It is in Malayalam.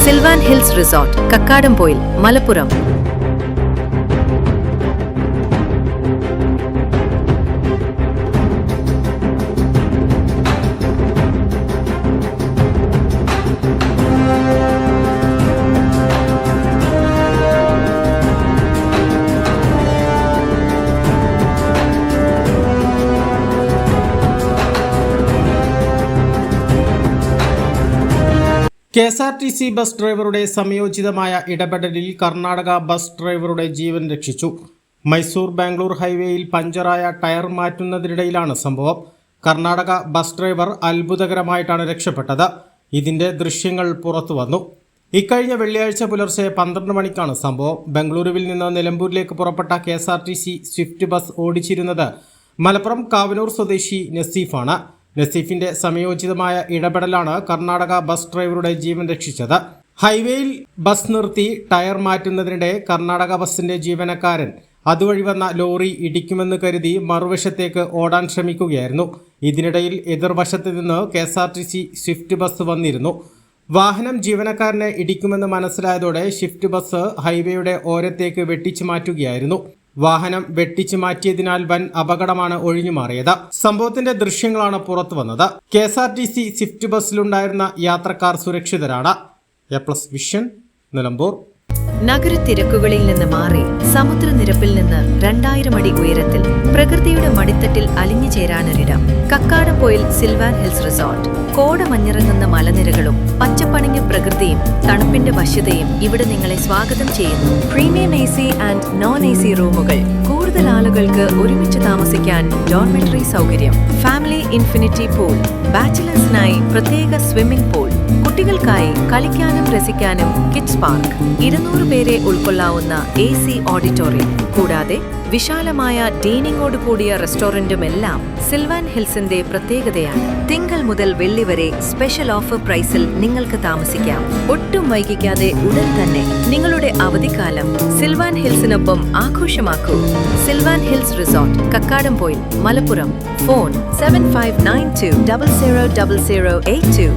Silvan Hills resort, Kakkadampoyil, Malappuram. KSRTC bus ഡ്രൈവറുടെ സംയോജിതമായ ഇടപെടലിൽ കർണാടക ബസ് ഡ്രൈവറുടെ ജീവൻ രക്ഷിച്ചു. മൈസൂർ ബാംഗ്ലൂർ ഹൈവേയിൽ പഞ്ചറായ ടയർ മാറ്റുന്നതിനിടയിലാണ് സംഭവം. കർണാടക ബസ് ഡ്രൈവർ അത്ഭുതകരമായിട്ടാണ് രക്ഷപ്പെട്ടത്. ഇതിന്റെ ദൃശ്യങ്ങൾ പുറത്തുവന്നു. ഇക്കഴിഞ്ഞ വെള്ളിയാഴ്ച പുലർച്ചെ 12 മണിക്കാണ് സംഭവം. ബംഗളൂരുവിൽ നിന്ന് നിലമ്പൂരിലേക്ക് പുറപ്പെട്ട KSRTC സ്വിഫ്റ്റ് ബസ് ഓടിച്ചിരുന്നത് മലപ്പുറം കാവനൂർ സ്വദേശി നസീഫാണ്. നസീഫിന്റെ സമയോചിതമായ ഇടപെടലാണ് കർണാടക ബസ് ഡ്രൈവറുടെ ജീവൻ രക്ഷിച്ചത്. ഹൈവേയിൽ ബസ് നിർത്തി ടയർ മാറ്റുന്നതിനിടെ കർണാടക ബസിന്റെ ജീവനക്കാരൻ അതുവഴി വന്ന ലോറി ഇടിക്കുമെന്ന് കരുതി മറുവശത്തേക്ക് ഓടാൻ ശ്രമിക്കുകയായിരുന്നു. ഇതിനിടയിൽ എതിർവശത്ത് നിന്ന് KSRTC സ്വിഫ്റ്റ് ബസ് വന്നിരുന്നു. വാഹനം ജീവനക്കാരനെ ഇടിക്കുമെന്ന് മനസ്സിലായതോടെ സ്വിഫ്റ്റ് ബസ് ഹൈവേയുടെ ഓരത്തേക്ക് വെട്ടിച്ചു മാറ്റുകയായിരുന്നു. വാഹനം വെട്ടിച്ചു മാറ്റിയതിനാൽ വൻ അപകടമാണ് ഒഴിഞ്ഞുമാറിയത്. സംഭവത്തിന്റെ ദൃശ്യങ്ങളാണ് പുറത്തു വന്നത്. KSRTC സ്വിഫ്റ്റ് ബസ്സിലുണ്ടായിരുന്ന യാത്രക്കാർ സുരക്ഷിതരാണ്. A+ vision, Nilambur. നഗരത്തിരക്കുകളിൽ നിന്ന് മാറി സമുദ്രനിരപ്പിൽ നിന്ന് 2000 അടി ഉയരത്തിൽ പ്രകൃതിയുടെ മടിത്തട്ടിൽ അലിഞ്ഞു ചേരാനൊരിടം. Kakkadampoyil Sylvan Hills resort. കോടമഞ്ഞിറങ്ങുന്ന മലനിരകളും പച്ചപ്പണിഞ്ഞ പ്രകൃതിയും തണുപ്പിന്റെ വശ്യതയും ഇവിടെ നിങ്ങളെ സ്വാഗതം ചെയ്യുന്നു. Premium AC and non AC റൂമുകൾ. കൂടുതൽ ആളുകൾക്ക് ഒരുമിച്ച് താമസിക്കാൻ ഡോർമെറ്ററി സൗകര്യം. Family infinity pool. ബാച്ചിലേഴ്സിനായി പ്രത്യേക സ്വിമ്മിംഗ് പൂൾ. കുട്ടികൾക്കായി കളിക്കാനും രസിക്കാനും കിഡ്സ് പാർക്ക്. 200 പേരെ ഉൾക്കൊള്ളാവുന്ന AC ഓഡിറ്റോറിയം. കൂടാതെ വിശാലമായ ഡൈനിങ്ങോട് കൂടിയ റെസ്റ്റോറന്റുമെല്ലാം സിൽവാൻ ഹിൽസിന്റെ പ്രത്യേകതയാണ്. തിങ്കൾ മുതൽ വെള്ളി വരെ സ്പെഷ്യൽ ഓഫർ പ്രൈസിൽ നിങ്ങൾക്ക് താമസിക്കാം. ഒട്ടും വൈകിക്കാതെ ഉടൻ തന്നെ നിങ്ങളുടെ അവധിക്കാലം സിൽവാൻ ഹിൽസിനൊപ്പം ആഘോഷമാക്കൂ. Sylvan Hills resort, Kakkadampoyil, Malappuram. Phone 7592000082.